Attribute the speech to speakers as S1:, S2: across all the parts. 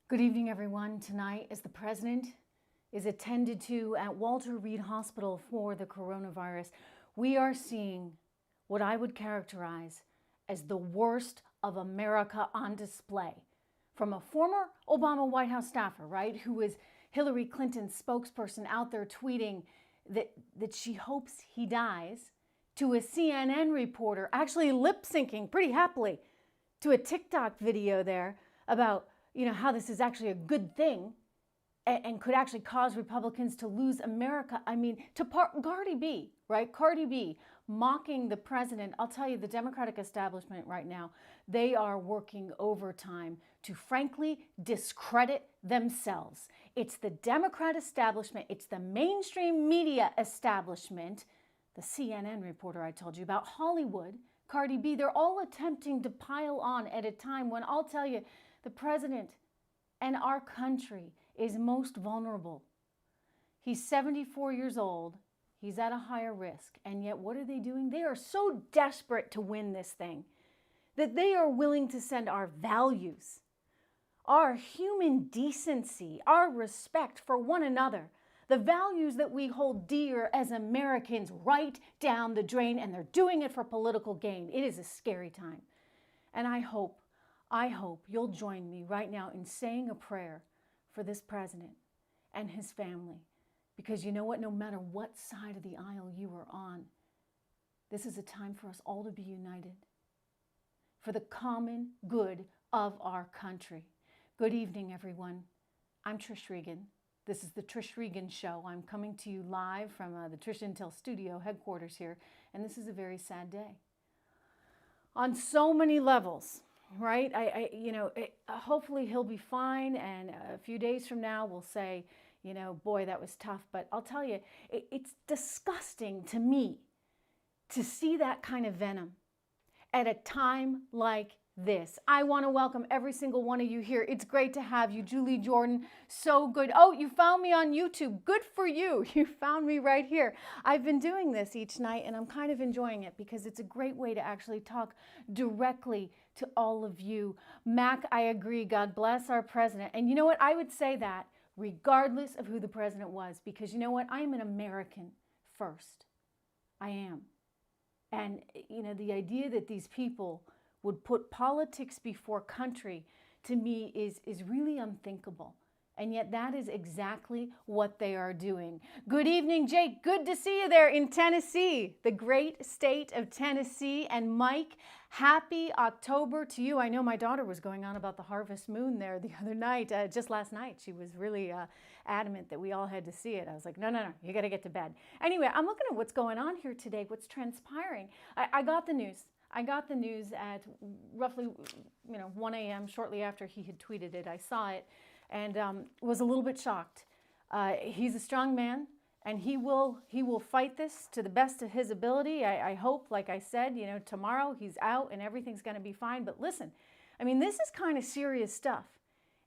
S1: Good evening, everyone. Tonight, as the president is attended to at Walter Reed Hospital for the coronavirus, we are seeing what I would characterize as the worst of America on display. From a former Obama White House staffer, right, who is Hillary Clinton's spokesperson out there tweeting that she hopes he dies, to a CNN reporter actually lip syncing pretty happily to a TikTok video there about how this is actually a good thing and could actually cause Republicans to lose America. I mean, Cardi B, right? Cardi B mocking the president. I'll tell you, the Democratic establishment right now, they are working overtime to frankly discredit themselves. It's the Democrat establishment. It's the mainstream media establishment. The CNN reporter I told you about, Hollywood, Cardi B, they're all attempting to pile on at a time when I'll tell you, the president and our country is most vulnerable. He's 74 years old. He's at a higher risk. And yet what are they doing? They are so desperate to win this thing that they are willing to send our values, our human decency, our respect for one another, the values that we hold dear as Americans, right down the drain. And they're doing it for political gain. It is a scary time. And I hope you'll join me right now in saying a prayer for this president and his family. Because you know what? No matter what side of the aisle you are on, this is a time for us all to be united for the common good of our country. Good evening, everyone. I'm Trish Regan. This is the Trish Regan Show. I'm coming to you live from the Trish Intel Studio headquarters here, and this is a very sad day. On so many levels. Right? Hopefully he'll be fine. And a few days from now, we'll say, boy, that was tough. But I'll tell you, it's disgusting to me to see that kind of venom at a time like this. I want to welcome every single one of you here. It's great to have you. Julie Jordan, so good. Oh, you found me on YouTube. Good for you. You found me right here. I've been doing this each night and I'm kind of enjoying it because it's a great way to actually talk directly to all of you. Mac, I agree. God bless our president. And you know what? I would say that regardless of who the president was, because you know what? I am an American first. I am. And, the idea that these people would put politics before country, to me, is really unthinkable. And yet that is exactly what they are doing. Good evening, Jake. Good to see you there in Tennessee, the great state of Tennessee. And Mike, happy October to you. I know my daughter was going on about the harvest moon there the other night, just last night. She was really adamant that we all had to see it. I was like, no, you got to get to bed. Anyway, I'm looking at what's going on here today, what's transpiring. I got the news. I got the news at roughly 1 a.m. shortly after he had tweeted it. I saw it and was a little bit shocked. He's a strong man and he will fight this to the best of his ability. I hope, like I said, tomorrow he's out and everything's going to be fine. But listen, I mean, this is kind of serious stuff.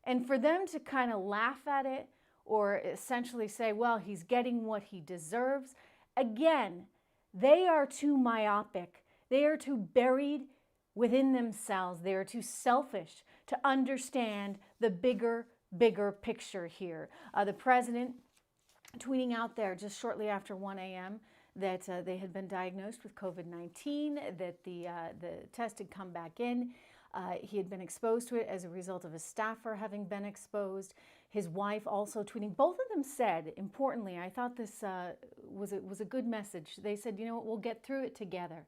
S1: And for them to kind of laugh at it or essentially say, well, he's getting what he deserves, again, they are too myopic. They are too buried within themselves. They are too selfish to understand the bigger picture here. The president tweeting out there just shortly after 1 a.m. that they had been diagnosed with COVID-19, that the test had come back in. He had been exposed to it as a result of a staffer having been exposed. His wife also tweeting. Both of them said, importantly, I thought this was a good message. They said, what, we'll get through it together.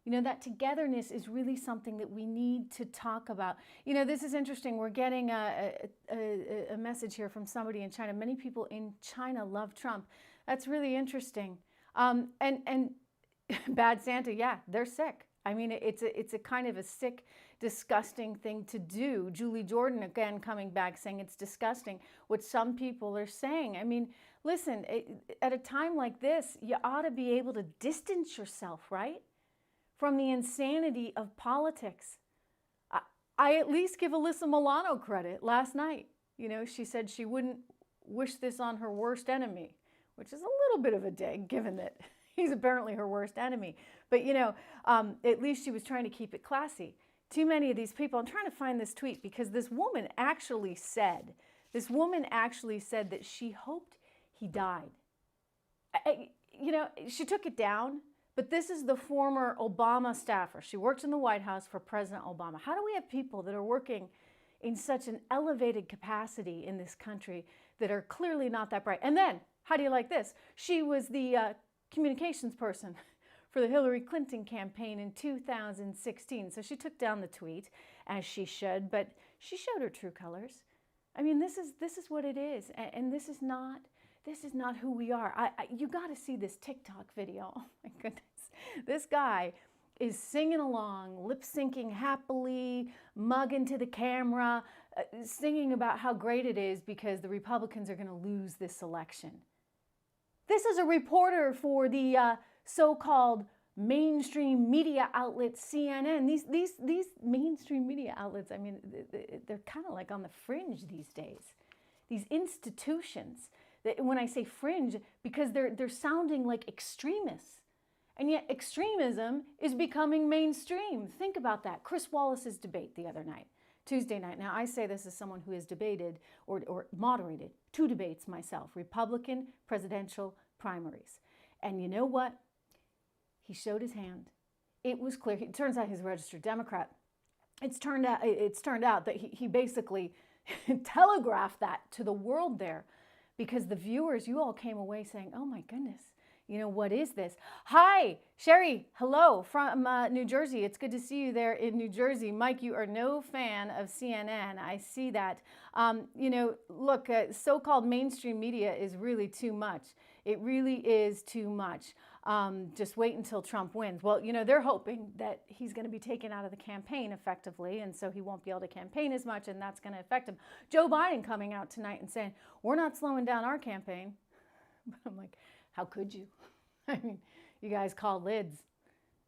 S1: That togetherness is really something that we need to talk about. This is interesting. We're getting a message here from somebody in China. Many people in China love Trump. That's really interesting. And bad Santa, yeah, they're sick. I mean, it's a kind of a sick, disgusting thing to do. Julie Jordan, again, coming back saying it's disgusting what some people are saying. I mean, listen, at a time like this, you ought to be able to distance yourself, right, from the insanity of politics. I at least give Alyssa Milano credit last night. She said she wouldn't wish this on her worst enemy, which is a little bit of a dig, given that he's apparently her worst enemy. But, at least she was trying to keep it classy. too many of these people. I'm trying to find this tweet because this woman actually said that she hoped he died. She took it down, but this is the former Obama staffer. She worked in the White House for President Obama. How do we have people that are working in such an elevated capacity in this country that are clearly not that bright? And then, how do you like this? She was the communications person for the Hillary Clinton campaign in 2016. So she took down the tweet, as she should, but she showed her true colors. I mean, this is what it is, and this is not who we are. You got to see this TikTok video. Oh my goodness, this guy is singing along, lip syncing happily, mugging to the camera, singing about how great it is because the Republicans are going to lose this election. This is a reporter for the so-called mainstream media outlet CNN. These mainstream media outlets, I mean, they're kind of like on the fringe these days. These institutions, when I say fringe, because they're sounding like extremists. And yet extremism is becoming mainstream. Think about that. Chris Wallace's debate the other night, Tuesday night. Now, I say this as someone who has debated or moderated 2 debates myself, Republican presidential primaries. And you know what? He showed his hand. It was clear. It turns out he's a registered Democrat. It's turned out that he basically telegraphed that to the world there, because the viewers, you all came away saying, oh my goodness, what is this? Hi, Sherry, hello from New Jersey. It's good to see you there in New Jersey. Mike, you are no fan of CNN. I see that. Look, so-called mainstream media is really too much. It really is too much. Just wait until Trump wins. Well, they're hoping that he's going to be taken out of the campaign effectively, and so he won't be able to campaign as much, and that's going to affect him. Joe Biden coming out tonight and saying, we're not slowing down our campaign. But I'm like, how could you? I mean, you guys call lids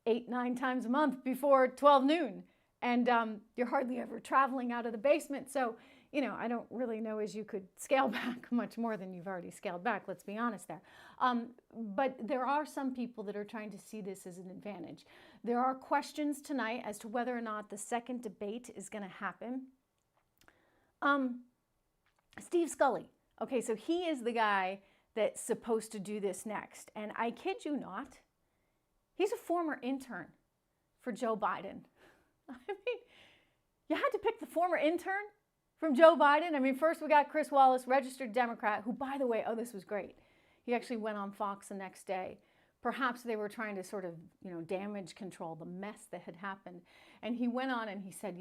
S1: 8-9 times a month before 12 noon, and you're hardly ever traveling out of the basement. So, I don't really know as you could scale back much more than you've already scaled back. Let's be honest there. But there are some people that are trying to see this as an advantage. There are questions tonight as to whether or not the second debate is going to happen. Steve Scully. Okay, so he is the guy that's supposed to do this next. And I kid you not, he's a former intern for Joe Biden. I mean, you had to pick the former intern from Joe Biden. I mean, first we got Chris Wallace, registered Democrat, who, by the way, this was great. He actually went on Fox the next day. Perhaps they were trying to sort of, damage control the mess that had happened. And he went on and he said,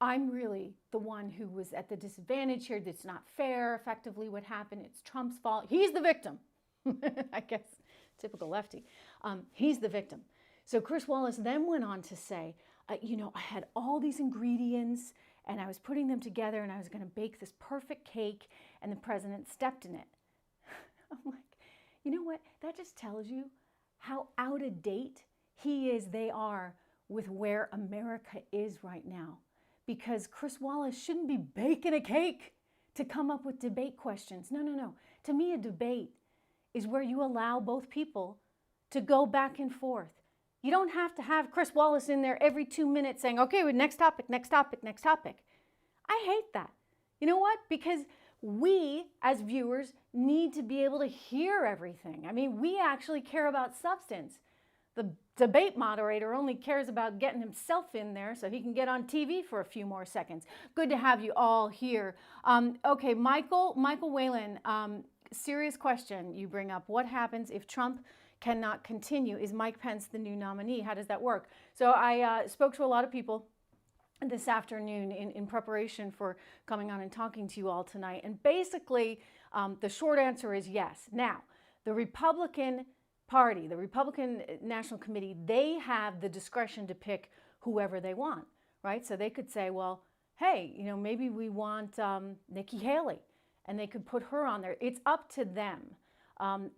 S1: I'm really the one who was at the disadvantage here. That's not fair, effectively, what happened. It's Trump's fault. He's the victim. I guess, typical lefty. He's the victim. So Chris Wallace then went on to say, I had all these ingredients and I was putting them together and I was going to bake this perfect cake and the president stepped in it. I'm like, you know what? That just tells you how out of date they are with where America is right now. Because Chris Wallace shouldn't be baking a cake to come up with debate questions. No. To me, a debate is where you allow both people to go back and forth. You don't have to have Chris Wallace in there every 2 minutes saying, okay, next topic, next topic, next topic. I hate that. You know what? Because we, as viewers, need to be able to hear everything. I mean, we actually care about substance. The debate moderator only cares about getting himself in there so he can get on TV for a few more seconds. Good to have you all here. Okay, Michael Whalen, serious question you bring up. What happens if Trump cannot continue? Is Mike Pence the new nominee? How does that work? So I spoke to a lot of people this afternoon in preparation for coming on and talking to you all tonight. And basically, the short answer is yes. Now, the Republican Party, the Republican National Committee, they have the discretion to pick whoever they want, right? So they could say, well, hey, maybe we want Nikki Haley, and they could put her on there. It's up to them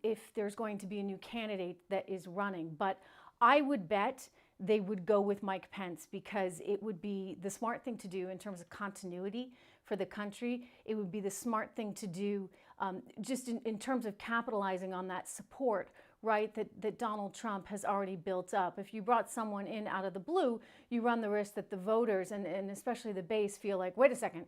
S1: if there's going to be a new candidate that is running. But I would bet they would go with Mike Pence because it would be the smart thing to do in terms of continuity for the country. It would be the smart thing to do just in terms of capitalizing on that support right, that Donald Trump has already built up. If you brought someone in out of the blue, you run the risk that the voters and especially the base feel like, wait a second,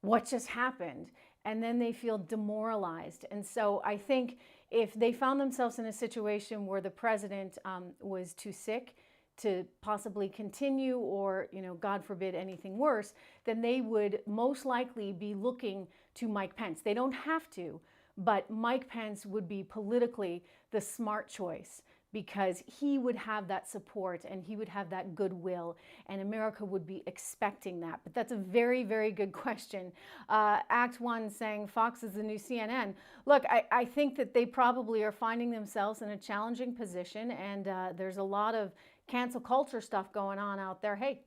S1: what just happened? And then they feel demoralized. And so I think if they found themselves in a situation where the president was too sick to possibly continue, or, God forbid, anything worse, then they would most likely be looking to Mike Pence. They don't have to, but Mike Pence would be politically the smart choice, because he would have that support and he would have that goodwill, and America would be expecting that. But that's a very, very good question. Act One saying Fox is the new CNN. Look, I think that they probably are finding themselves in a challenging position, and there's a lot of cancel culture stuff going on out there. Hey,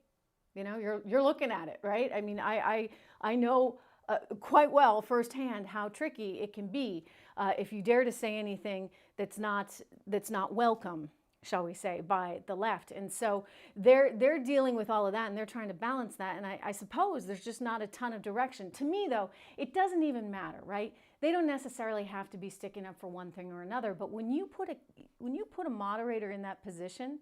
S1: you're looking at it, right? I mean, I know quite well firsthand how tricky it can be if you dare to say anything that's not welcome, shall we say, by the left. And so they're dealing with all of that, and they're trying to balance that. And I suppose there's just not a ton of direction. To me, though, it doesn't even matter, right? They don't necessarily have to be sticking up for one thing or another. But when you put a moderator in that position,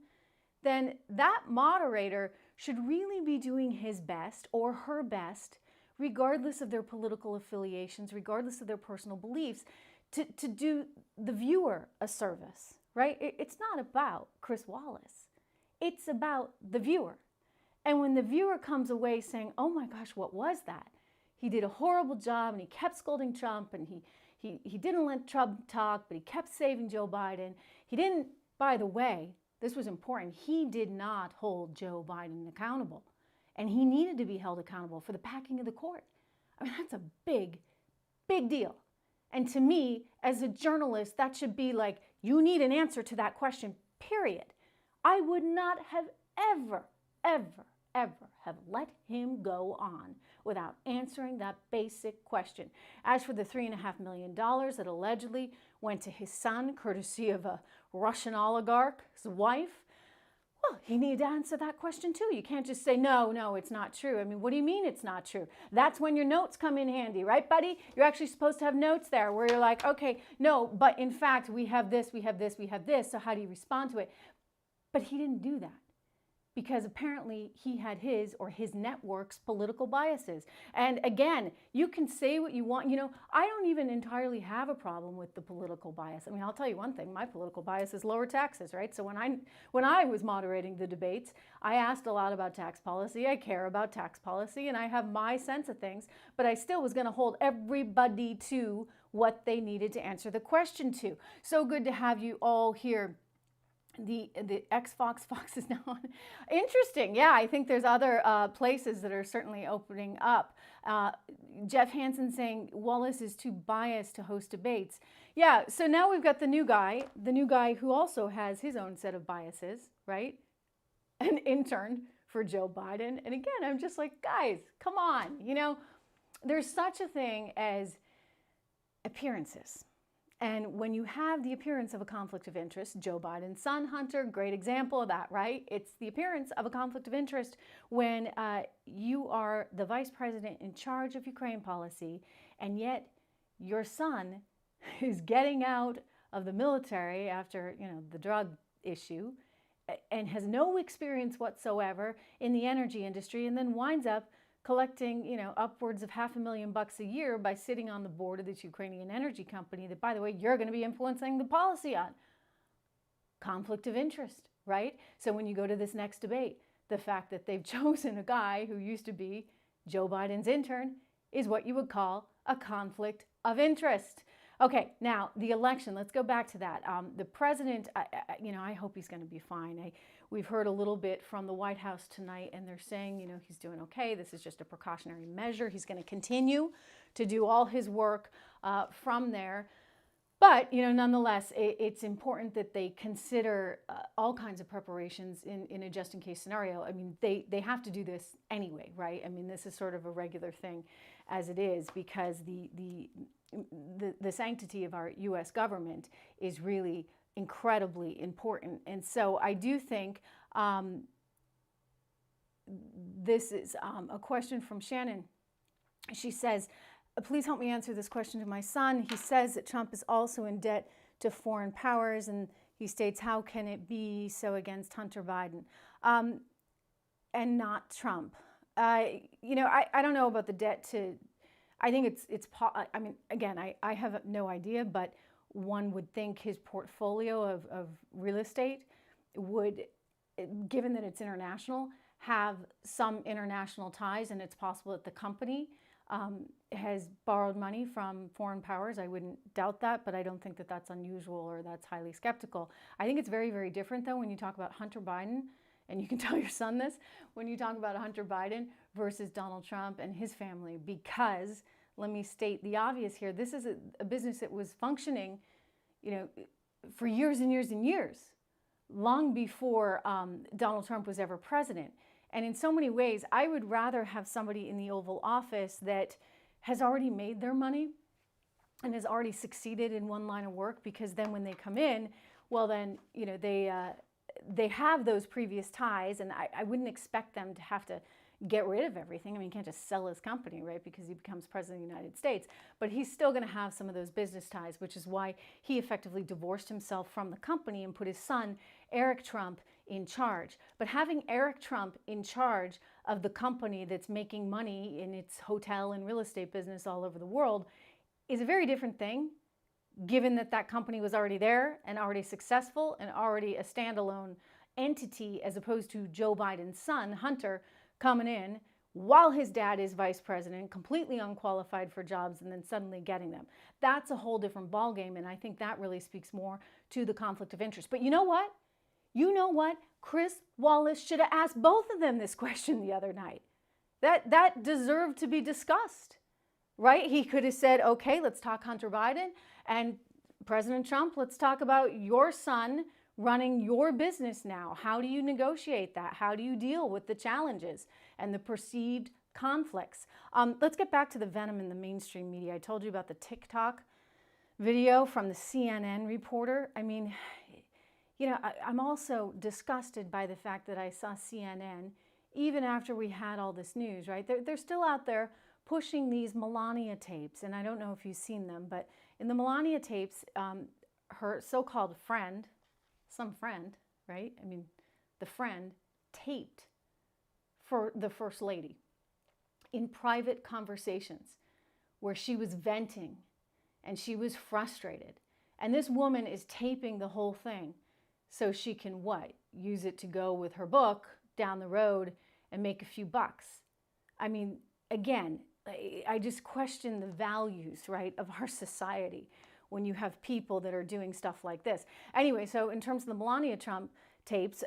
S1: then that moderator should really be doing his best or her best, regardless of their political affiliations, regardless of their personal beliefs, to do the viewer a service, right? It's not about Chris Wallace. It's about the viewer. And when the viewer comes away saying, oh my gosh, what was that? He did a horrible job, and he kept scolding Trump, and he didn't let Trump talk, but he kept saving Joe Biden. He didn't, by the way, this was important, he did not hold Joe Biden accountable. And he needed to be held accountable for the packing of the court. I mean, that's a big, big deal. And to me, as a journalist, that should be like, you need an answer to that question, period. I would not have ever, ever, ever have let him go on without answering that basic question. As for the $3.5 million that allegedly went to his son, courtesy of a Russian oligarch's wife, well, he needed to answer that question too. You can't just say, no, it's not true. I mean, what do you mean it's not true? That's when your notes come in handy, right, buddy? You're actually supposed to have notes there where you're like, okay, no, but in fact, we have this, we have this, we have this. So how do you respond to it? But he didn't do that, because apparently he had his or his network's political biases. And again, you can say what you want. I don't even entirely have a problem with the political bias. I mean, I'll tell you one thing, my political bias is lower taxes, right? So when I was moderating the debates, I asked a lot about tax policy. I care about tax policy, and I have my sense of things, but I still was going to hold everybody to what they needed to answer the question to. So good to have you all here. The Fox is now on. Interesting. Yeah, I think there's other places that are certainly opening up. Jeff Hansen saying Wallace is too biased to host debates. Yeah, so now we've got the new guy who also has his own set of biases, right? An intern for Joe Biden. And again, I'm just like, guys, come on. There's such a thing as appearances. And when you have the appearance of a conflict of interest, Joe Biden's son, Hunter, great example of that, right? It's the appearance of a conflict of interest when you are the vice president in charge of Ukraine policy, and yet your son is getting out of the military after, the drug issue, and has no experience whatsoever in the energy industry, and then winds up collecting, upwards of $500,000 a year by sitting on the board of this Ukrainian energy company that, by the way, you're going to be influencing the policy on. Conflict of interest, right? So when you go to this next debate, the fact that they've chosen a guy who used to be Joe Biden's intern is what you would call a conflict of interest. Okay, now the election, let's go back to that. The president, I hope he's going to be fine. We've heard a little bit from the White House tonight, and they're saying, he's doing okay. This is just a precautionary measure. He's going to continue to do all his work from there. But, nonetheless, it's important that they consider all kinds of preparations in a just-in-case scenario. I mean, they have to do this anyway, right? I mean, this is sort of a regular thing as it is, because the sanctity of our U.S. government is really incredibly important. And so I do think this is a question from Shannon. She says, please help me answer this question to my son. He says that Trump is also in debt to foreign powers, and He states, how can it be so against Hunter Biden and not Trump? I don't know about the debt to, I think I mean, again, I have no idea, but one would think his portfolio of real estate would, given that it's international, have some international ties, and it's possible that the company has borrowed money from foreign powers. I wouldn't doubt that, but I don't think that that's unusual or that's highly skeptical. I think it's very, very different, though, when you talk about Hunter Biden, and you can tell your son this, when you talk about Hunter Biden versus Donald Trump and his family, because, let me state the obvious here, this is a business that was functioning, for years and years and years, long before Donald Trump was ever president. And in so many ways, I would rather have somebody in the Oval Office that has already made their money and has already succeeded in one line of work, because then when they come in, well then, they have those previous ties, and I wouldn't expect them to have to get rid of everything. I mean, you can't just sell his company, right, because he becomes president of the United States. But he's still going to have some of those business ties, which is why he effectively divorced himself from the company and put his son, Eric Trump, in charge. But having Eric Trump in charge of the company that's making money in its hotel and real estate business all over the world is a very different thing, given that that company was already there and already successful and already a standalone entity, as opposed to Joe Biden's son, Hunter, coming in while his dad is vice president, completely unqualified for jobs, and then suddenly getting them. That's a whole different ballgame, and I think that really speaks more to the conflict of interest. But you know what? Chris Wallace should have asked both of them this question the other night. That deserved to be discussed, right? He could have said, okay, let's talk Hunter Biden, and President Trump, let's talk about your son running your business now. How do you negotiate that? How do you deal with the challenges and the perceived conflicts? Let's get back to the venom in the mainstream media. I told you about the TikTok video from the CNN reporter. I mean, I'm also disgusted by the fact that I saw CNN, even after we had all this news, right? They're still out there pushing these Melania tapes, and I don't know if you've seen them, but in the Melania tapes, her so-called friend, some friend, right? I mean, the friend taped for the First Lady in private conversations where she was venting and she was frustrated. And this woman is taping the whole thing so she can what? Use it to go with her book down the road and make a few bucks. I mean, again, I just question the values, right, of our society when you have people that are doing stuff like this. Anyway, so in terms of the Melania Trump tapes,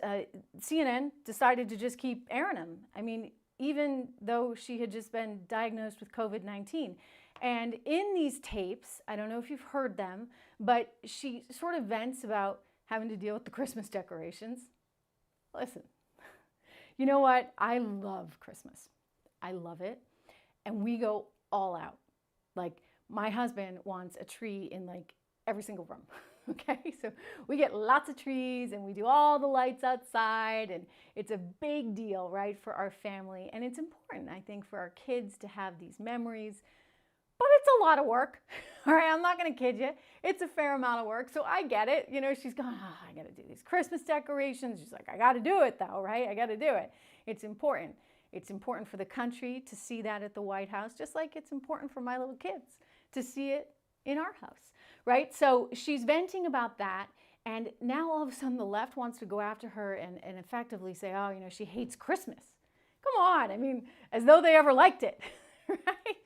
S1: CNN decided to just keep airing them. I mean, even though she had just been diagnosed with COVID-19. And in these tapes, I don't know if you've heard them, but she sort of vents about having to deal with the Christmas decorations. Listen, you know what? I love Christmas. I love it. And we go all out. Like, my husband wants a tree in like every single room, okay? So we get lots of trees and we do all the lights outside, and it's a big deal, right, for our family. And it's important, I think, for our kids to have these memories, but it's a lot of work, all right? I'm not gonna kid you. It's a fair amount of work, so I get it. She's going, I gotta do these Christmas decorations. She's like, I gotta do it though, right? I gotta do it. It's important. It's important for the country to see that at the White House, just like it's important for my little kids to see it in our house, right? So she's venting about that, and now all of a sudden the left wants to go after her and effectively say, oh, she hates Christmas. Come on, I mean, as though they ever liked it, right?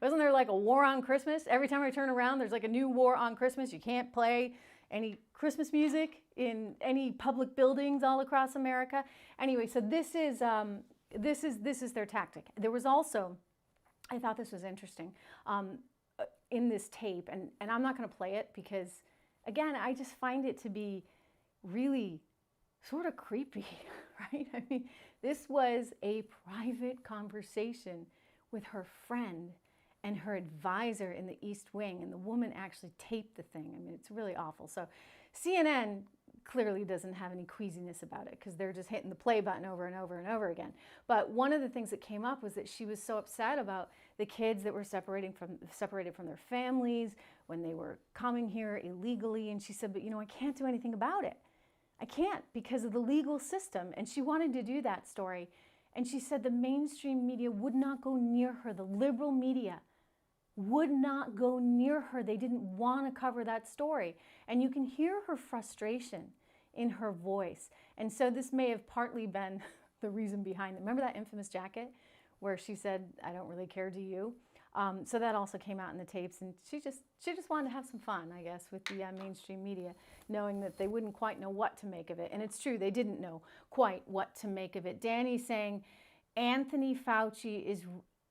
S1: Wasn't there like a war on Christmas? Every time I turn around, there's like a new war on Christmas. You can't play any Christmas music in any public buildings all across America. Anyway, so this is their tactic. There was also, I thought this was interesting, in this tape, and I'm not going to play it because, again, I just find it to be really sort of creepy, right? I mean, this was a private conversation with her friend and her advisor in the East Wing, and the woman actually taped the thing. I mean, it's really awful. So CNN clearly doesn't have any queasiness about it because they're just hitting the play button over and over and over again. But one of the things that came up was that she was so upset about the kids that were separated from their families when they were coming here illegally. And she said, but I can't do anything about it. I can't because of the legal system. And she wanted to do that story. And she said the mainstream media would not go near her. The liberal media would not go near her. They didn't want to cover that story. And you can hear her frustration in her voice. And so this may have partly been the reason behind it. Remember that infamous jacket where she said, I don't really care, do you? So that also came out in the tapes. And she just wanted to have some fun, I guess, with the mainstream media, knowing that they wouldn't quite know what to make of it. And it's true, they didn't know quite what to make of it. Danny's saying Anthony Fauci is,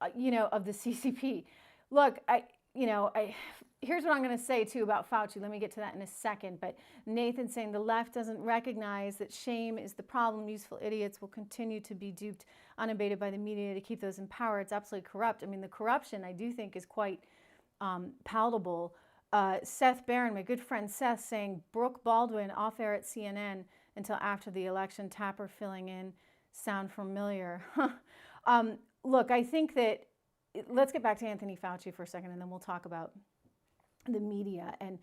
S1: of the CCP. Look, here's what I'm going to say, too, about Fauci. Let me get to that in a second. But Nathan's saying the left doesn't recognize that shame is the problem. Useful idiots will continue to be duped unabated by the media to keep those in power. It's absolutely corrupt. I mean, the corruption, I do think, is quite palatable. Seth Barron, my good friend Seth, saying Brooke Baldwin off air at CNN until after the election. Tapper filling in. Sound familiar? Look, I think that let's get back to Anthony Fauci for a second, and then we'll talk about the media. And,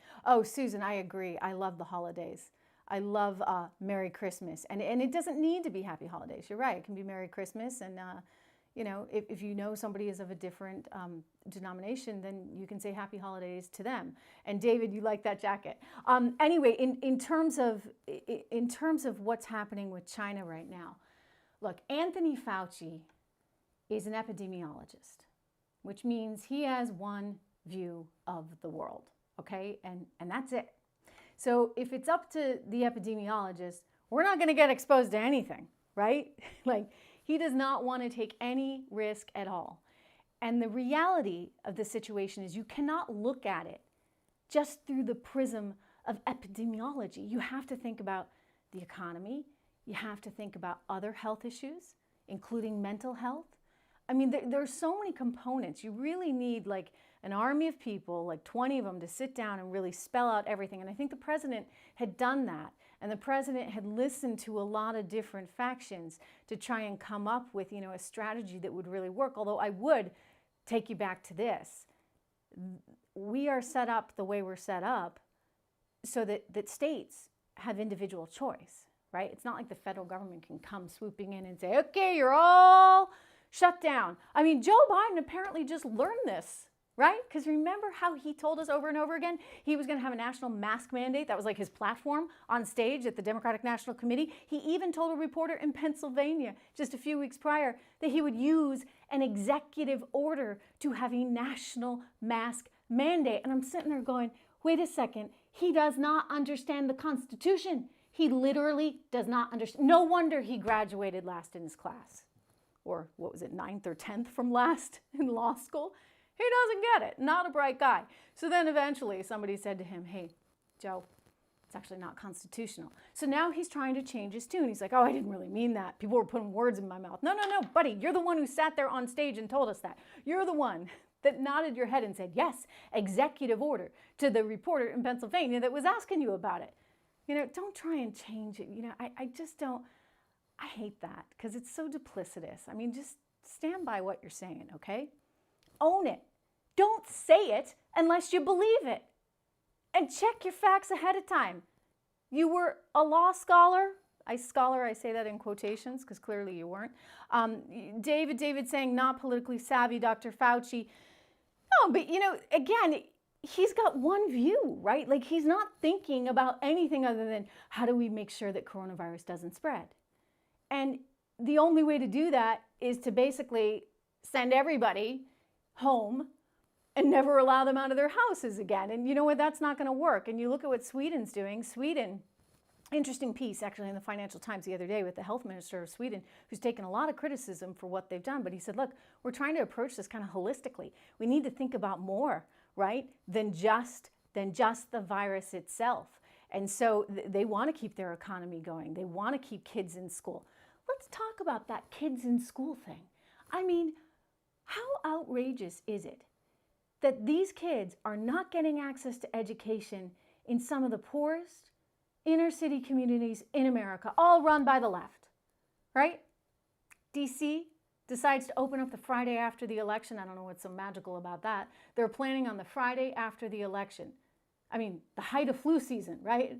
S1: Susan, I agree. I love the holidays. I love Merry Christmas. And it doesn't need to be Happy Holidays. You're right. It can be Merry Christmas. And, if you know somebody is of a different denomination, then you can say Happy Holidays to them. And, David, you like that jacket. Anyway, in terms of what's happening with China right now, look, Anthony Fauci is an epidemiologist, which means he has one view of the world, okay? And that's it. So if it's up to the epidemiologist, we're not going to get exposed to anything, right? Like, he does not want to take any risk at all. And the reality of the situation is you cannot look at it just through the prism of epidemiology. You have to think about the economy. You have to think about other health issues, including mental health. I mean, there's so many components. You really need like an army of people, like 20 of them, to sit down and really spell out everything. And I think the president had done that. And the president had listened to a lot of different factions to try and come up with, a strategy that would really work. Although I would take you back to this. We are set up the way we're set up so that states have individual choice, right? It's not like the federal government can come swooping in and say, okay, you're all shut down. I mean, Joe Biden apparently just learned this, right? Because remember how he told us over and over again he was going to have a national mask mandate? That was like his platform on stage at the Democratic National Committee. He even told a reporter in Pennsylvania just a few weeks prior that he would use an executive order to have a national mask mandate. And I'm sitting there going, wait a second, he does not understand the Constitution. He literally does not understand. No wonder he graduated last in his class. Or what was it, 9th or 10th from last in law school? He doesn't get it. Not a bright guy. So then eventually somebody said to him, hey, Joe, it's actually not constitutional. So now he's trying to change his tune. He's like, oh, I didn't really mean that. People were putting words in my mouth. No, buddy, you're the one who sat there on stage and told us that. You're the one that nodded your head and said, yes, executive order, to the reporter in Pennsylvania that was asking you about it. Don't try and change it. I just don't. I hate that because it's so duplicitous. I mean, just stand by what you're saying, okay? Own it. Don't say it unless you believe it. And check your facts ahead of time. You were a law scholar. I say that in quotations because clearly you weren't. David saying not politically savvy, Dr. Fauci. No, but again, he's got one view, right? Like he's not thinking about anything other than how do we make sure that coronavirus doesn't spread? And the only way to do that is to basically send everybody home and never allow them out of their houses again. And you know what? That's not going to work. And you look at what Sweden's doing. Sweden, interesting piece actually in the Financial Times the other day with the health minister of Sweden, who's taken a lot of criticism for what they've done. But he said, look, we're trying to approach this kind of holistically. We need to think about more, right, than just the virus itself. And so they want to keep their economy going. They want to keep kids in school. Let's talk about that kids in school thing. I mean, how outrageous is it that these kids are not getting access to education in some of the poorest, inner city communities in America, all run by the left, right? DC decides to open up the Friday after the election. I don't know what's so magical about that. They're planning on the Friday after the election. I mean, the height of flu season, right?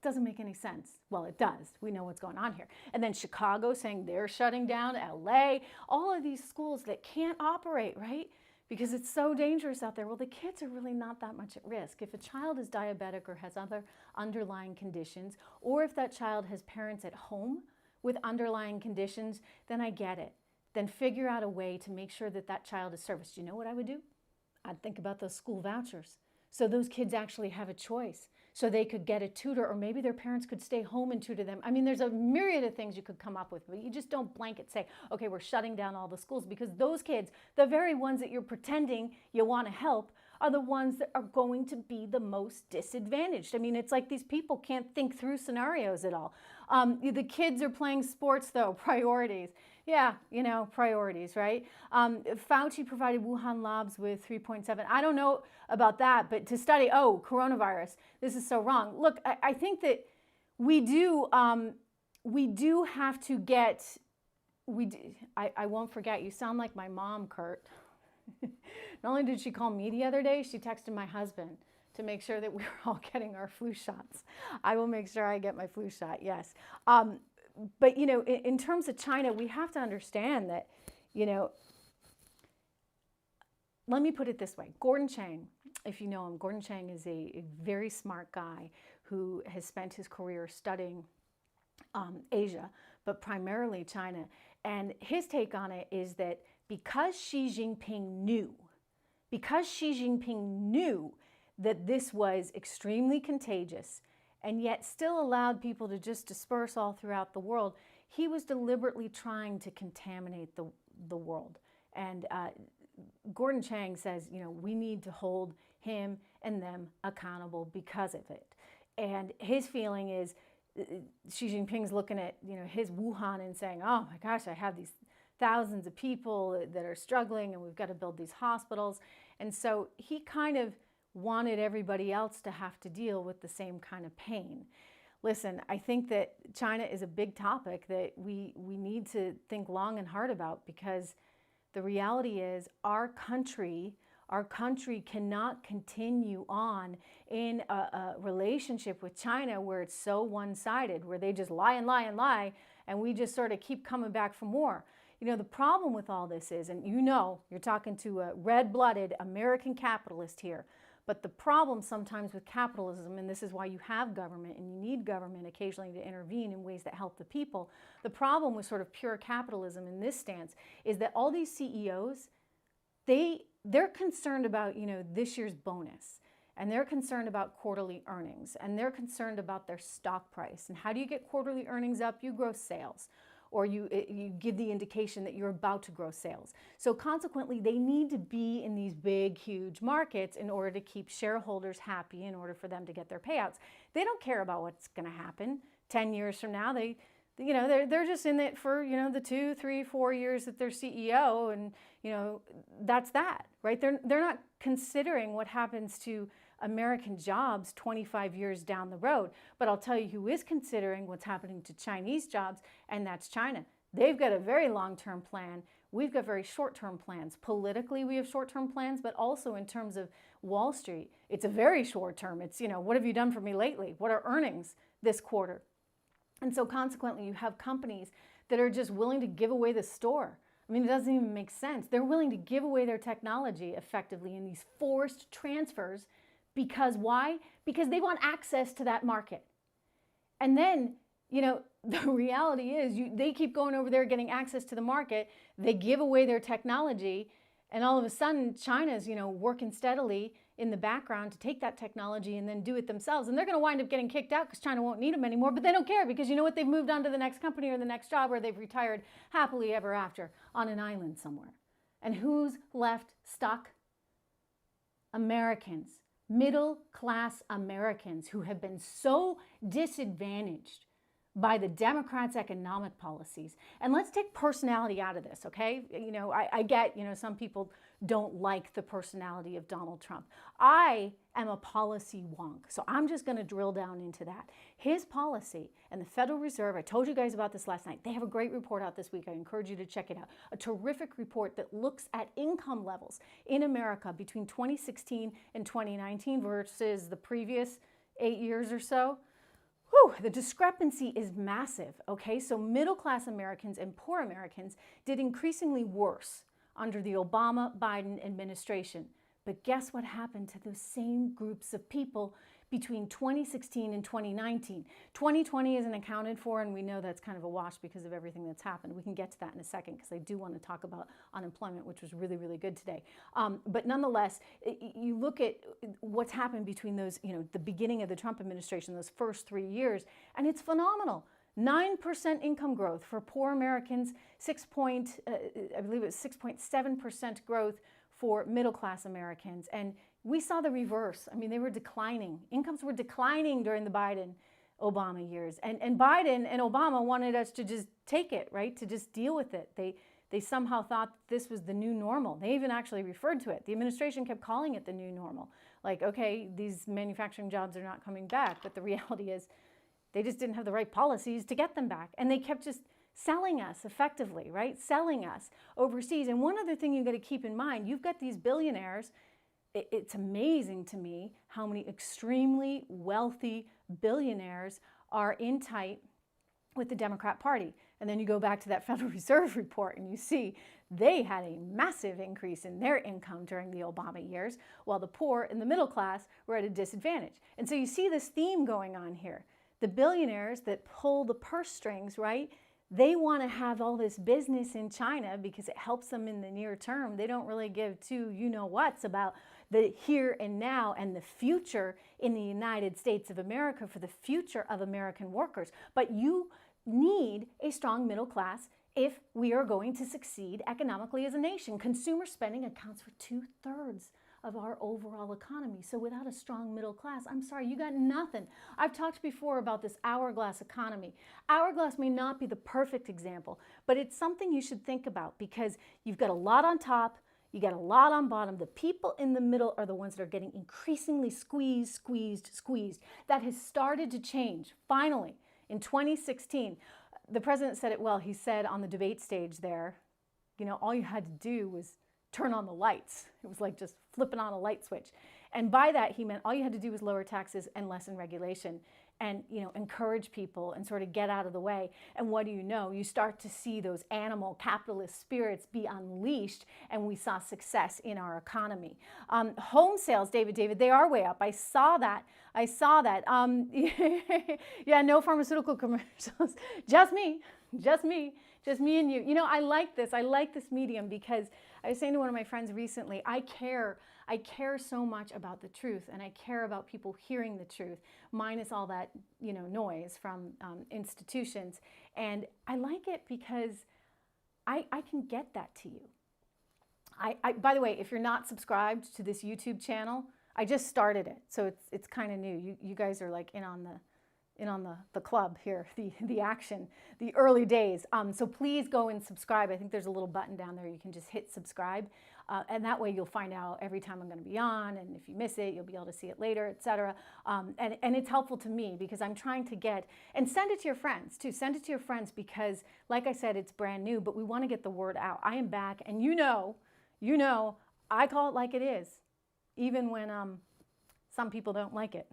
S1: Doesn't make any sense. Well, it does. We know what's going on here. And then Chicago saying they're shutting down, LA, all of these schools that can't operate, right? Because it's so dangerous out there. Well, the kids are really not that much at risk. If a child is diabetic or has other underlying conditions, or if that child has parents at home with underlying conditions, then I get it. Then figure out a way to make sure that that child is serviced. You know what I would do? I'd think about those school vouchers. So those kids actually have a choice. So they could get a tutor, or maybe their parents could stay home and tutor them. I mean, there's a myriad of things you could come up with, but you just don't blanket say, okay, we're shutting down all the schools, because those kids, the very ones that you're pretending you want to help, are the ones that are going to be the most disadvantaged. I mean, it's like these people can't think through scenarios at all. The kids are playing sports, though. Priorities. Yeah, you know, priorities, right? Fauci provided Wuhan labs with 3.7. I don't know about that, but to study, coronavirus, this is so wrong. Look, I think that we do have to get, I won't forget, you sound like my mom, Kurt. Not only did she call me the other day, she texted my husband to make sure that we were all getting our flu shots. I will make sure I get my flu shot, yes. But, you know, in terms of China, we have to understand that, you know, let me put it this way. Gordon Chang, if you know him, Gordon Chang is a very smart guy who has spent his career studying Asia, but primarily China. And his take on it is that because Xi Jinping knew that this was extremely contagious, and yet still allowed people to just disperse all throughout the world, he was deliberately trying to contaminate the world. And Gordon Chang says, you know, we need to hold him and them accountable because of it. And his feeling is Xi Jinping's looking at, you know, his Wuhan and saying, oh my gosh, I have these thousands of people that are struggling and we've got to build these hospitals. And so he kind of wanted everybody else to have to deal with the same kind of pain. Listen, I think that China is a big topic that we need to think long and hard about, because the reality is our country cannot continue on in a relationship with China where it's so one-sided, where they just lie and lie and lie, and we just sort of keep coming back for more. You know, the problem with all this is, and you know, you're talking to a red-blooded American capitalist here, but the problem sometimes with capitalism, and this is why you have government and you need government occasionally to intervene in ways that help the people, the problem with sort of pure capitalism in this stance is that all these CEOs, they're concerned about, you know, this year's bonus, and they're concerned about quarterly earnings, and they're concerned about their stock price. And how do you get quarterly earnings up? You grow sales, or you give the indication that you're about to grow sales. So consequently, they need to be in these big, huge markets in order to keep shareholders happy, in order for them to get their payouts. They don't care about what's going to happen 10 years from now. They're just in it for, you know, the 2, 3, 4 years that they're CEO, and, you know, that's that, right? They're not considering what happens to American jobs 25 years down the road. But I'll tell you who is considering what's happening to Chinese jobs, and that's China. They've got a very long-term plan. We've got very short-term plans. Politically, we have short-term plans, but also in terms of Wall Street, it's a very short-term. It's, you know, what have you done for me lately? What are earnings this quarter? And so consequently, you have companies that are just willing to give away the store. I mean, it doesn't even make sense. They're willing to give away their technology effectively in these forced transfers. Because why? Because they want access to that market. And then, you know, the reality is they keep going over there getting access to the market. They give away their technology. And all of a sudden, China's, you know, working steadily in the background to take that technology and then do it themselves. And they're going to wind up getting kicked out because China won't need them anymore. But they don't care, because you know what? They've moved on to the next company or the next job, or they've retired happily ever after on an island somewhere. And who's left stuck? Americans. Middle-class Americans who have been so disadvantaged by the Democrats' economic policies. And let's take personality out of this, okay? You know, I get, you know, some people don't like the personality of Donald Trump. I am a policy wonk, so I'm just going to drill down into that. His policy and the Federal Reserve, I told you guys about this last night. They have a great report out this week. I encourage you to check it out. A terrific report that looks at income levels in America between 2016 and 2019 versus the previous 8 years or so. Whew, the discrepancy is massive, okay? So middle-class Americans and poor Americans did increasingly worse under the Obama-Biden administration. But guess what happened to those same groups of people between 2016 and 2019? 2020 isn't accounted for, and we know that's kind of a wash because of everything that's happened. We can get to that in a second because I do want to talk about unemployment, which was really, really good today. But nonetheless, you look at what's happened between those, you know, the beginning of the Trump administration, those first 3 years, and it's phenomenal. 9% income growth for poor Americans, I believe it was 6.7% growth for middle-class Americans. And we saw the reverse. I mean, they were declining. Incomes were declining during the Biden-Obama years. And Biden and Obama wanted us to just take it, right? To just deal with it. They somehow thought this was the new normal. They even actually referred to it. The administration kept calling it the new normal. Like, okay, these manufacturing jobs are not coming back. But the reality is, they just didn't have the right policies to get them back. And they kept just selling us effectively, right? Selling us overseas. And one other thing you got to keep in mind, you've got these billionaires. It's amazing to me how many extremely wealthy billionaires are in tight with the Democrat Party. And then you go back to that Federal Reserve report and you see they had a massive increase in their income during the Obama years, while the poor and the middle class were at a disadvantage. And so you see this theme going on here. The billionaires that pull the purse strings, right? They want to have all this business in China because it helps them in the near term. They don't really give two you-know-whats about the here and now and the future in the United States of America for the future of American workers. But you need a strong middle class if we are going to succeed economically as a nation. Consumer spending accounts for 2/3 of our overall economy. So without a strong middle class, I'm sorry, you got nothing. I've talked before about this hourglass economy. Hourglass may not be the perfect example, but it's something you should think about because you've got a lot on top, you got a lot on bottom. The people in the middle are the ones that are getting increasingly squeezed. That has started to change. Finally, in 2016, the president said it well. He said on the debate stage there, you know, all you had to do was turn on the lights. It was like just flipping on a light switch. And by that, he meant all you had to do was lower taxes and lessen regulation and, you know, encourage people and sort of get out of the way. And what do you know? You start to see those animal capitalist spirits be unleashed, and we saw success in our economy. Home sales, David, they are way up. I saw that. Yeah, no pharmaceutical commercials. Just me and you. You know, I like this medium because I was saying to one of my friends recently, I care so much about the truth, and I care about people hearing the truth, minus all that, you know, noise from institutions. And I like it because I can get that to you. By the way, if you're not subscribed to this YouTube channel, I just started it, so it's kind of new. You guys are like in on the club here, the action, the early days. So please go and subscribe. I think there's a little button down there. You can just hit subscribe. And that way you'll find out every time I'm going to be on. And if you miss it, you'll be able to see it later, etc. And it's helpful to me because I'm trying to get, and send it to your friends too. Send it to your friends because, like I said, it's brand new, but we want to get the word out. I am back, and you know, I call it like it is, even when some people don't like it.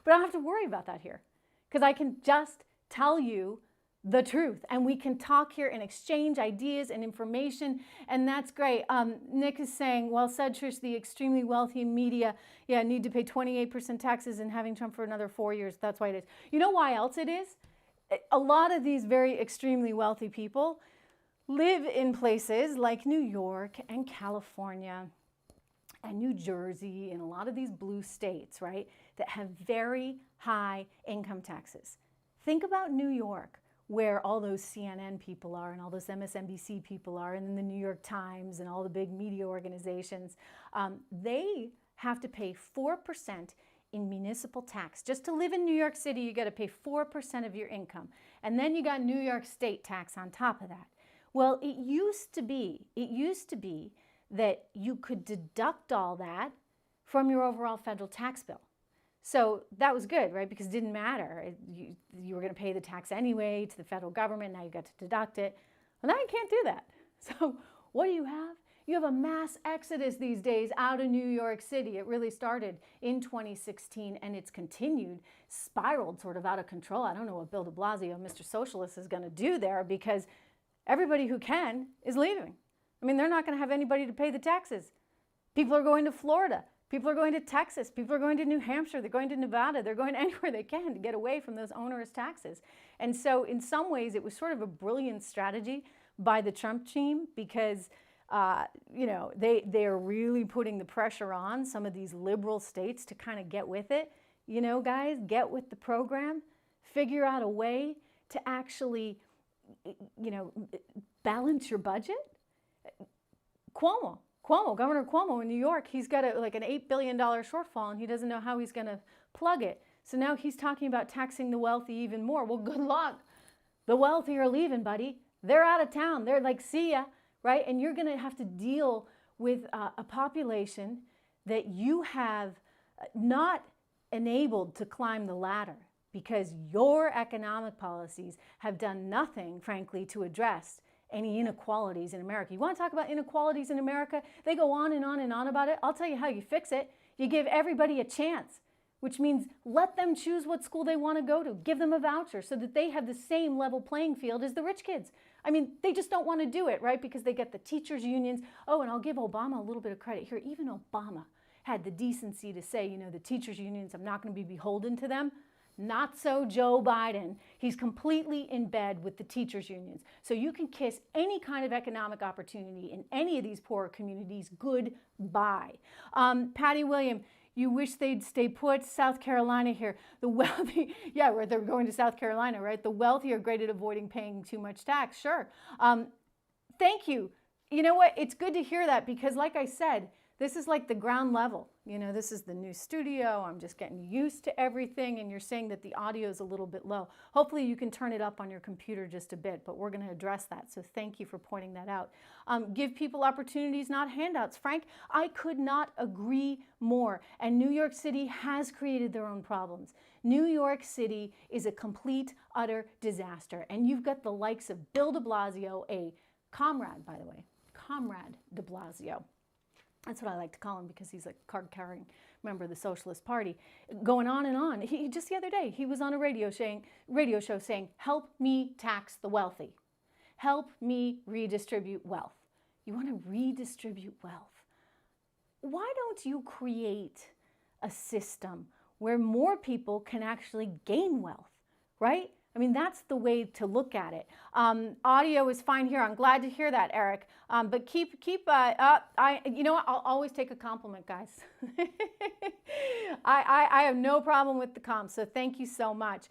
S1: But I don't have to worry about that here, because I can just tell you the truth, and we can talk here and exchange ideas and information, and that's great. Nick is saying, well said, Trish, the extremely wealthy media, need to pay 28% taxes and having Trump for another 4 years. That's why it is. You know why else it is? A lot of these very extremely wealthy people live in places like New York and California and New Jersey and a lot of these blue states, right, that have very high income taxes. Think about New York, where all those CNN people are and all those MSNBC people are, and then the New York Times and all the big media organizations. They have to pay 4% in municipal tax. Just to live in New York City, you got to pay 4% of your income. And then you got New York State tax on top of that. Well, it used to be that you could deduct all that from your overall federal tax bill. So that was good, right? Because it didn't matter. You were going to pay the tax anyway to the federal government. Now you got to deduct it. Well, now you can't do that. So what do you have? You have a mass exodus these days out of New York City. It really started in 2016 and it's continued, spiraled sort of out of control. I don't know what Bill de Blasio, Mr. Socialist, is going to do there because everybody who can is leaving. I mean, they're not going to have anybody to pay the taxes. People are going to Florida. People are going to Texas. People are going to New Hampshire. They're going to Nevada. They're going anywhere they can to get away from those onerous taxes. And so in some ways, it was sort of a brilliant strategy by the Trump team because, they are really putting the pressure on some of these liberal states to kind of get with it. You know, guys, get with the program. Figure out a way to actually, balance your budget. Cuomo, Governor Cuomo in New York, he's got an $8 billion shortfall and he doesn't know how he's going to plug it. So now he's talking about taxing the wealthy even more. Well, good luck. The wealthy are leaving, buddy. They're out of town. They're like, see ya, right? And you're going to have to deal with a population that you have not enabled to climb the ladder because your economic policies have done nothing, frankly, to address any inequalities in America. You want to talk about inequalities in America? They go on and on and on about it. I'll tell you how you fix it. You give everybody a chance, which means let them choose what school they want to go to. Give them a voucher so that they have the same level playing field as the rich kids. I mean, they just don't want to do it, right? Because they get the teachers' unions. Oh, and I'll give Obama a little bit of credit here. Even Obama had the decency to say, the teachers' unions, I'm not going to be beholden to them. Not so Joe Biden. He's completely in bed with the teachers' unions. So you can kiss any kind of economic opportunity in any of these poorer communities goodbye. Patty William, you wish they'd stay put. South Carolina here. The wealthy, yeah, right, they're going to South Carolina, right? The wealthy are great at avoiding paying too much tax. Sure. Thank you. You know what? It's good to hear that because like I said, this is like the ground level. This is the new studio. I'm just getting used to everything. And you're saying that the audio is a little bit low. Hopefully you can turn it up on your computer just a bit, but we're going to address that. So thank you for pointing that out. Give people opportunities, not handouts. Frank, I could not agree more. And New York City has created their own problems. New York City is a complete, utter disaster. And you've got the likes of Bill de Blasio, a comrade, by the way, Comrade de Blasio. That's what I like to call him because he's a card-carrying member of the Socialist Party. Going on and on. He just the other day, he was on a radio show saying, help me tax the wealthy. Help me redistribute wealth. You want to redistribute wealth? Why don't you create a system where more people can actually gain wealth, right? I mean, that's the way to look at it. Audio is fine here. I'm glad to hear that, Eric. But keep up. You know what? I'll always take a compliment, guys. I have no problem with the comp, so thank you so much.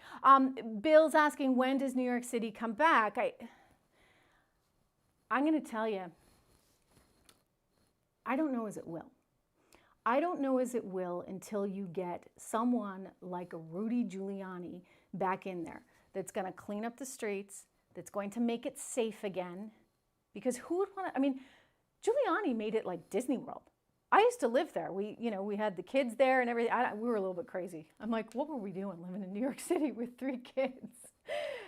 S1: Bill's asking, when does New York City come back? I'm going to tell you, I don't know as it will. I don't know as it will until you get someone like a Rudy Giuliani back in there that's going to clean up the streets, that's going to make it safe again. Because who would want to, I mean, Giuliani made it like Disney World. I used to live there. We had the kids there and everything. We were a little bit crazy. I'm like, what were we doing living in New York City with 3 kids?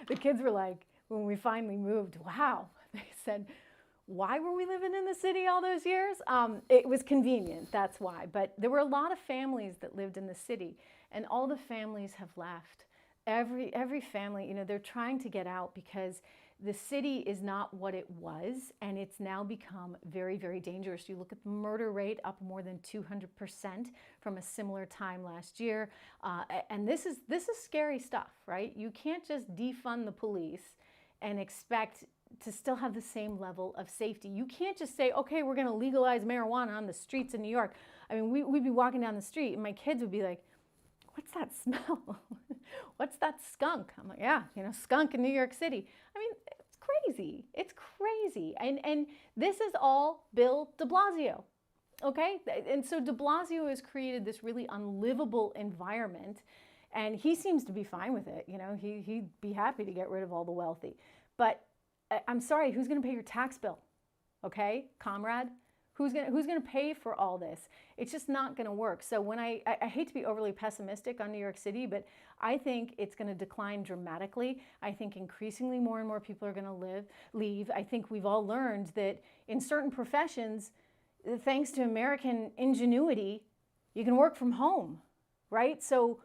S1: The kids were like, when we finally moved, wow. They said, why were we living in the city all those years? It was convenient, that's why. But there were a lot of families that lived in the city, and all the families have left. Every family, they're trying to get out because the city is not what it was, and it's now become very, very dangerous. You look at the murder rate up more than 200% from a similar time last year. And this is scary stuff, right? You can't just defund the police and expect to still have the same level of safety. You can't just say, okay, we're going to legalize marijuana on the streets in New York. I mean, we'd be walking down the street and my kids would be like, what's that smell? What's that skunk? I'm like, yeah, skunk in New York City. I mean, it's crazy. It's crazy. And this is all Bill de Blasio, okay? And so de Blasio has created this really unlivable environment. And he seems to be fine with it. You know, he'd be happy to get rid of all the wealthy. But I'm sorry, who's going to pay your tax bill? Okay, comrade? Who's gonna pay for all this? It's just not gonna work. So when I hate to be overly pessimistic on New York City, but I think it's gonna decline dramatically. I think increasingly more and more people are gonna leave. I think we've all learned that in certain professions, thanks to American ingenuity, you can work from home, right? So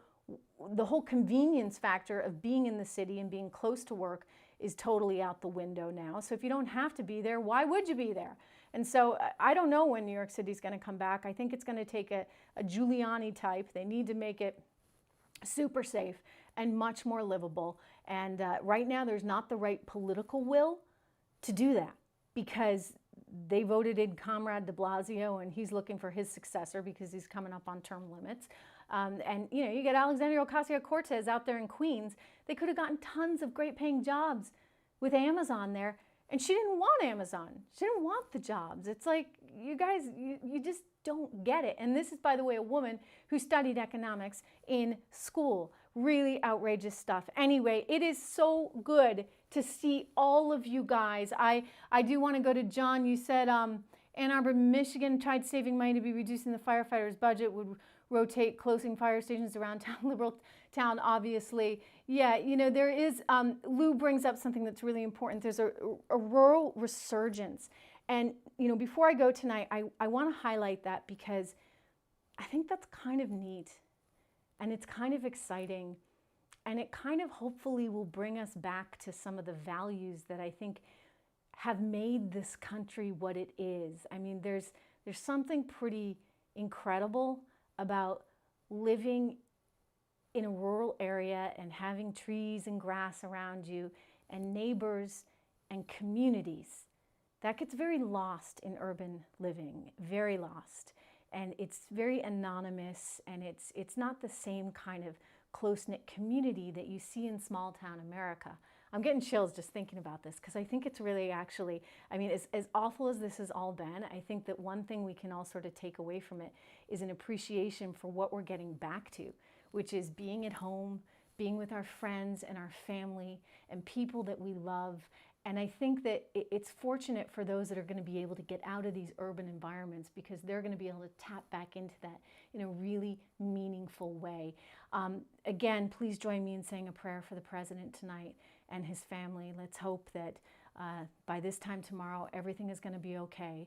S1: the whole convenience factor of being in the city and being close to work is totally out the window now. So if you don't have to be there, why would you be there? And so I don't know when New York City is going to come back. I think it's going to take a Giuliani type. They need to make it super safe and much more livable. And right now there's not the right political will to do that, because they voted in Comrade de Blasio and he's looking for his successor because he's coming up on term limits. And you know, you get Alexandria Ocasio-Cortez out there in Queens. They could have gotten tons of great paying jobs with Amazon there. And she didn't want Amazon. She didn't want the jobs. It's like, you guys, you just don't get it. And this is, by the way, a woman who studied economics in school. Really outrageous stuff. Anyway, it is so good to see all of you guys. I do want to go to John. You said Ann Arbor, Michigan tried saving money to be reducing the firefighters' budget, would rotate closing fire stations around town, liberal town, obviously. Yeah, you know, there is, Lou brings up something that's really important. There's a rural resurgence. And, you know, before I go tonight, I want to highlight that because I think that's kind of neat and it's kind of exciting. And it kind of hopefully will bring us back to some of the values that I think have made this country what it is. I mean, there's something pretty incredible about living in a rural area and having trees and grass around you and neighbors and communities. That gets very lost in urban living, very lost. And it's very anonymous, and it's not the same kind of close-knit community that you see in small town America. I'm getting chills just thinking about this because I think it's really actually, I mean, as awful as this has all been, I think that one thing we can all sort of take away from it is an appreciation for what we're getting back to, which is being at home, being with our friends and our family and people that we love. And I think that it's fortunate for those that are going to be able to get out of these urban environments because they're going to be able to tap back into that in a really meaningful way. Again, please join me in saying a prayer for the president tonight and his family. Let's hope that by this time tomorrow, everything is going to be okay.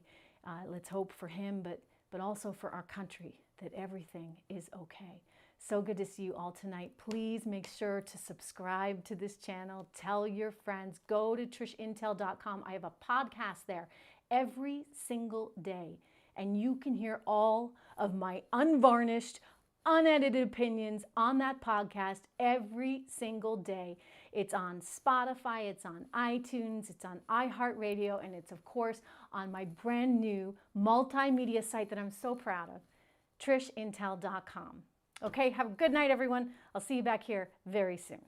S1: Let's hope for him, but also for our country, that everything is okay. So good to see you all tonight. Please make sure to subscribe to this channel. Tell your friends. Go to trishintel.com. I have a podcast there every single day. And you can hear all of my unvarnished, unedited opinions on that podcast every single day. It's on Spotify, it's on iTunes, it's on iHeartRadio, and it's, of course, on my brand new multimedia site that I'm so proud of, trishintel.com. Okay, have a good night, everyone. I'll see you back here very soon.